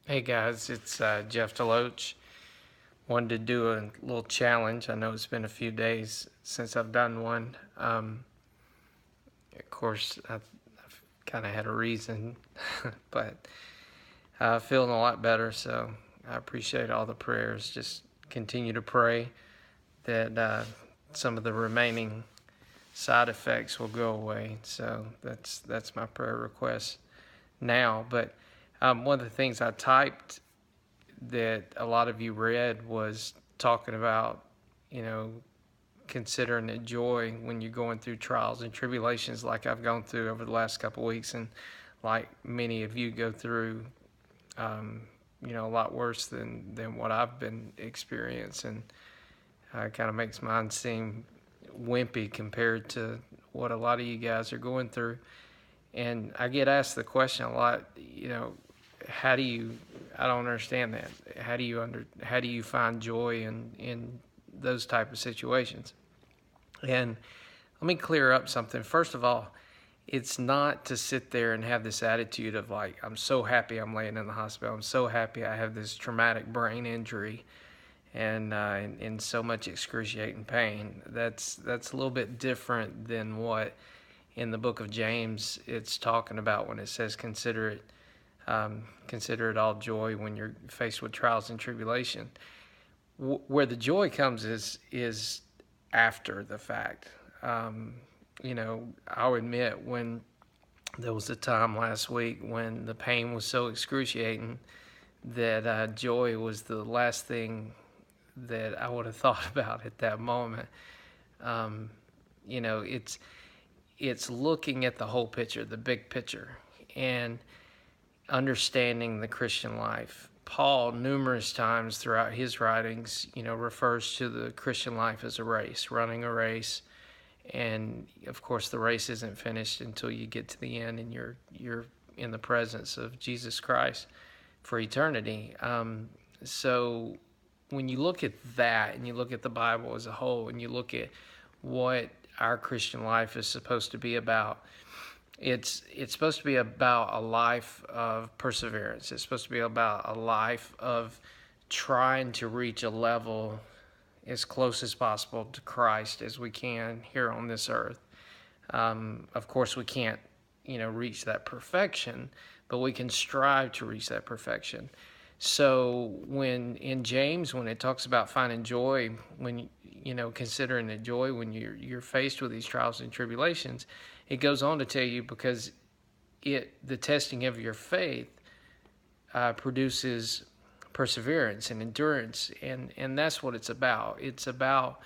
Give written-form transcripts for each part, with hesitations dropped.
Hey guys, it's Jeff Deloach. Wanted to do a little challenge. I know it's been a few days since I've done one. Of course, I've kind of had a reason, but feeling a lot better. So I appreciate all the prayers. Just continue to pray that some of the remaining side effects will go away. So that's my prayer request now. But one of the things I typed that a lot of you read was talking about, you know, considering it joy when you're going through trials and tribulations like I've gone through over the last couple of weeks, and like many of you go through, a lot worse than what I've been experiencing. It kind of makes mine seem wimpy compared to what a lot of you guys are going through. And I get asked the question a lot, how do you, I don't understand that. How do you find joy in those type of situations? And let me clear up something. First of all, it's not to sit there and have this attitude of like, I'm so happy I'm laying in the hospital. I'm so happy I have this traumatic brain injury and in so much excruciating pain. That's a little bit different than what in the book of James it's talking about when it says consider it all joy when you're faced with trials and tribulation. Where the joy comes is after the fact. I'll admit when there was a time last week when the pain was so excruciating that joy was the last thing that I would have thought about at that moment. Um, it's looking at the whole picture, the big picture, and understanding the Christian life. Paul, numerous times throughout his writings, refers to the Christian life as a race, running a race. And of course, the race isn't finished until you get to the end and you're in the presence of Jesus Christ for eternity. So when you look at that and you look at the Bible as a whole and you look at what our Christian life is supposed to be about, it's supposed to be about a life of perseverance. It's supposed to be about a life of trying to reach a level as close as possible to Christ as we can here on this earth. Of course, we can't, reach that perfection, but we can strive to reach that perfection. So when in James, when it talks about finding joy, when considering the joy when you're faced with these trials and tribulations, it goes on to tell you because the testing of your faith produces perseverance and endurance, and that's what it's about. It's about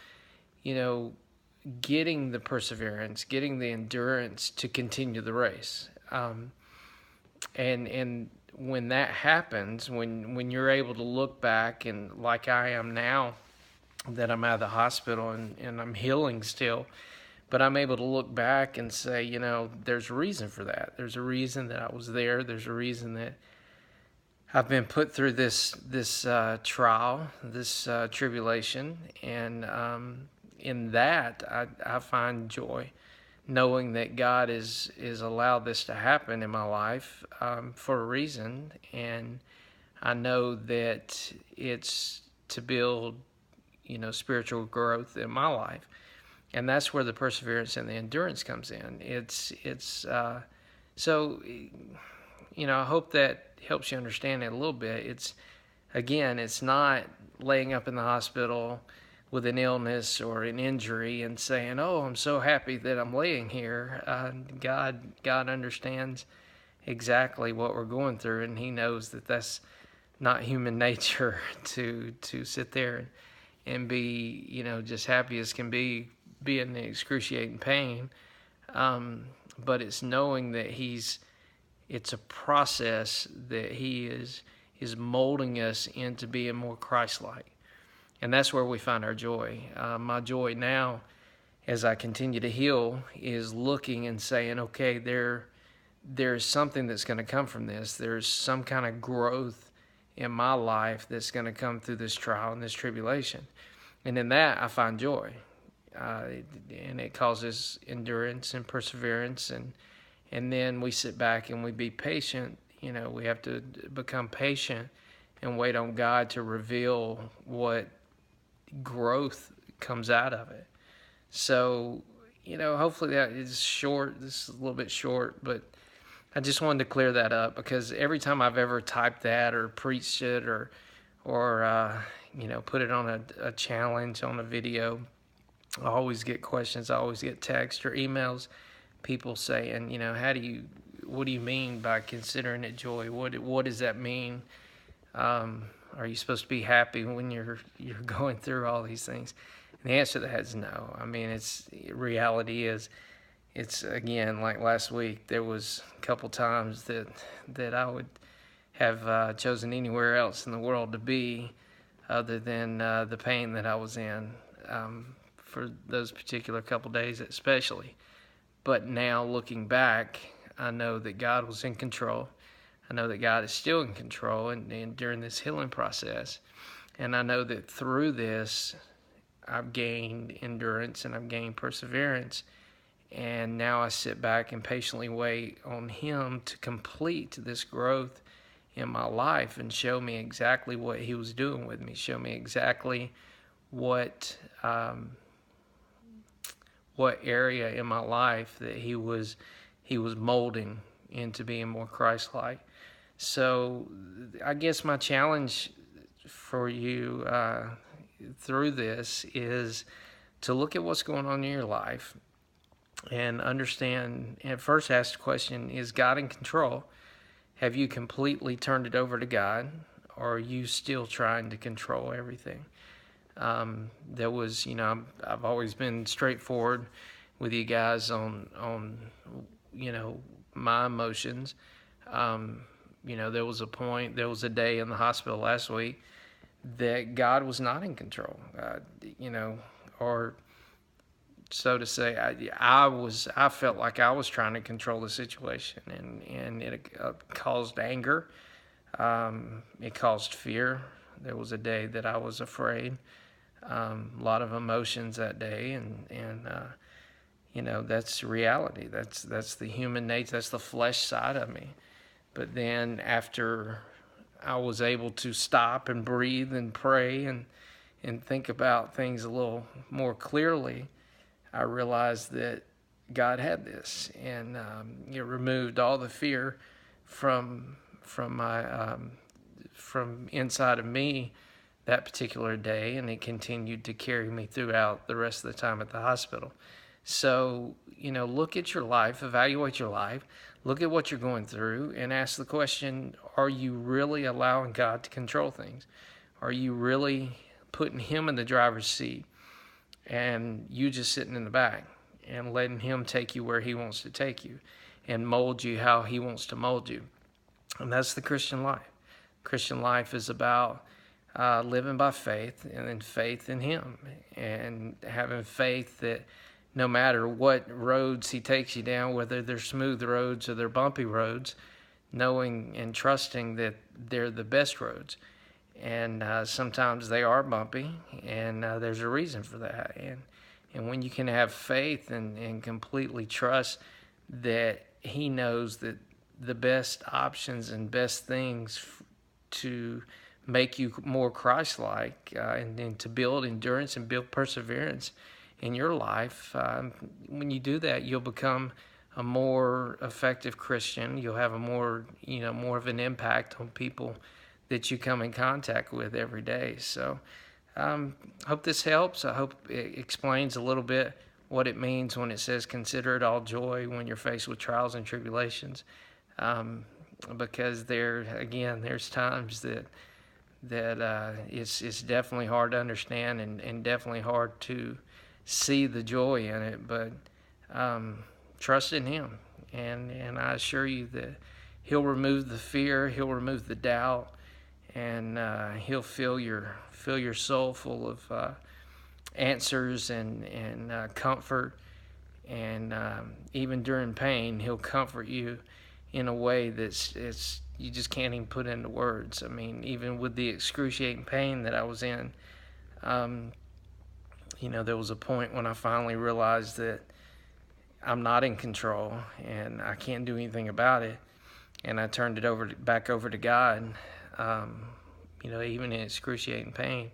getting the perseverance, getting the endurance to continue the race, and when that happens, when you're able to look back and like I am now that I'm out of the hospital and I'm healing still, but I'm able to look back and say, there's a reason for that. There's a reason that I was there. There's a reason that I've been put through this trial, this tribulation, and in that I find joy, knowing that God is allowed this to happen in my life for a reason, and I know that it's to build, spiritual growth in my life, and that's where the perseverance and the endurance comes in. So, I hope that helps you understand it a little bit. It's not laying up in the hospital with an illness or an injury and saying, "Oh, I'm so happy that I'm laying here." God understands exactly what we're going through, and He knows that that's not human nature to sit there and be, just happy as can be in the excruciating pain. But it's knowing that it's a process that He is molding us into being more Christ-like. And that's where we find our joy. My joy now, as I continue to heal, is looking and saying, okay, there's something that's going to come from this. There's some kind of growth in my life that's going to come through this trial and this tribulation. And in that, I find joy. And it causes endurance and perseverance. And then we sit back and we be patient, We have to become patient and wait on God to reveal what growth comes out of it. So, hopefully that is short. This is a little bit short, but I just wanted to clear that up, because every time I've ever typed that or preached it or put it on a challenge on a video, I always get questions. I always get texts or emails, people saying, what do you mean by considering it joy? What does that mean? Are you supposed to be happy when you're going through all these things? And the answer to that is no. I mean, reality is, it's, again, like last week, there was a couple times that I would have chosen anywhere else in the world to be other than the pain that I was in, for those particular couple days especially. But now, looking back, I know that God was in control. I know that God is still in control and during this healing process. And I know that through this, I've gained endurance and I've gained perseverance. And now I sit back and patiently wait on Him to complete this growth in my life and show me exactly what He was doing with me, show me exactly what area in my life that He was molding into being more Christ-like. So I guess my challenge for you through this is to look at what's going on in your life and understand, and first ask the question, is God in control? Have you completely turned it over to God, or are you still trying to control everything? There was, I've always been straightforward with you guys on my emotions. There was a day in the hospital last week that God was not in control, or so to say. I felt like I was trying to control the situation, and it caused anger. It caused fear. There was a day that I was afraid. A lot of emotions that day, and that's reality. That's the human nature. That's the flesh side of me. But then after I was able to stop and breathe and pray and think about things a little more clearly, I realized that God had this, and it removed all the fear from inside of me that particular day, and it continued to carry me throughout the rest of the time at the hospital. So, look at your life, evaluate your life, look at what you're going through, and ask the question, are you really allowing God to control things? Are you really putting Him in the driver's seat and you just sitting in the back and letting Him take you where He wants to take you and mold you how He wants to mold you? And that's the Christian life. Christian life is about living by faith, and then faith in Him, and having faith that no matter what roads He takes you down, whether they're smooth roads or they're bumpy roads, knowing and trusting that they're the best roads. And sometimes they are bumpy, and there's a reason for that. And when you can have faith and completely trust that He knows that the best options and best things to make you more Christ-like, and to build endurance and build perseverance in your life, when you do that, you'll become a more effective Christian. You'll have more of an impact on people that you come in contact with every day. So hope this helps. I hope it explains a little bit what it means when it says consider it all joy when you're faced with trials and tribulations, because there's times that it's definitely hard to understand, and definitely hard to see the joy in it, but trust in Him, and I assure you that He'll remove the fear, He'll remove the doubt, and He'll fill your soul full of answers and comfort, and even during pain, He'll comfort you in a way that's you just can't even put into words. I mean, even with the excruciating pain that I was in, there was a point when I finally realized that I'm not in control and I can't do anything about it. and I turned it back over to God. Even in excruciating pain,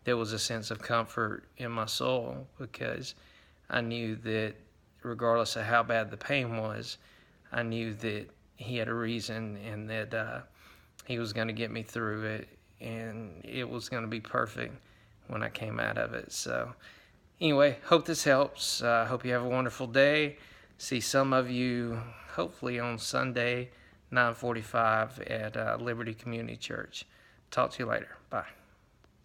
there was a sense of comfort in my soul, because I knew that regardless of how bad the pain was, I knew that He had a reason, and that He was going to get me through it, and it was going to be perfect when I came out of it. So anyway, hope this helps. Hope you have a wonderful day. See some of you hopefully on Sunday, 9:45 at Liberty Community Church. Talk to you later. Bye.